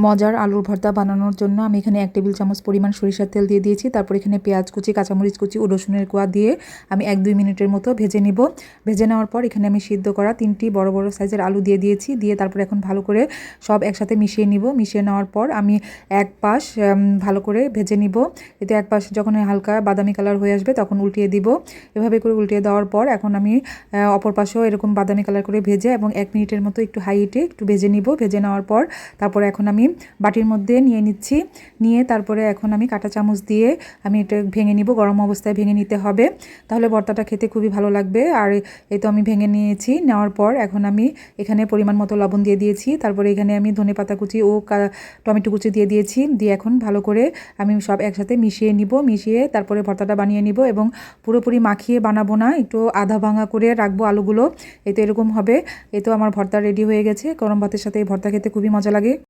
মজার আলুর ভর্তা বানানোর জন্য আমি এখানে 1 টেবিল চামচ পরিমাণ সরিষার তেল দিয়ে দিয়েছি। তারপর এখানে পেঁয়াজ কুচি, কাঁচামরিচ কুচি ও রসুনের কোয়া দিয়ে আমি 1-2 মিনিটের মতো ভেজে নিব। ভেজে নেওয়ার পর এখানে আমি সিদ্ধ করা 3টি বড় বড় সাইজের আলু দিয়ে দিয়েছি। দিয়ে তারপর এখন ভালো করে সব একসাথে মিশিয়ে নিব। মিশিয়ে নেওয়ার পর আমি এক পাশ ভালো করে ভেজে নিব। এতে এক পাশ যখন হালকা বাদামি কালার হয়ে আসবে তখন উল্টিয়ে দিব। এভাবে করে উল্টিয়ে দেওয়ার পর এখন আমি অপর পাশেও এরকম বাদামি কালার করে ভেজে এবং 1 মিনিটের মতো একটু হাই হিটে একটু ভেজে নিব। ভেজে নেওয়ার পর তারপরে এখন আমি বাটির মধ্যে নিয়ে নিচ্ছি। নিয়ে তারপরে এখন আমি কাঁটা চামচ দিয়ে আমি এটা ভেঙে নিব। গরম অবস্থায় ভেঙে নিতে হবে, তাহলে ভর্তাটা খেতে খুবই ভালো লাগবে। আর এই তো আমি ভেঙে নিয়েছি। নেওয়ার পর এখন আমি এখানে পরিমাণ মতো লবণ দিয়ে দিয়েছি। তারপরে এখানে আমি ধনেপাতা কুচি ও টমেটো কুচি দিয়ে দিয়েছি। দিয়ে এখন ভালো করে আমি সব একসাথে মিশিয়ে নিব। মিশিয়ে তারপরে ভর্তাটা বানিয়ে নিব এবং পুরোপুরি মাখিয়ে বানাবো না, একটু আধা ভাঙা করে রাখবো আলুগুলো। এই তো এরকম হবে। এই তো আমার ভর্তা রেডি হয়ে গেছে। গরম ভাতের সাথে এই ভর্তা খেতে খুবই মজা লাগে।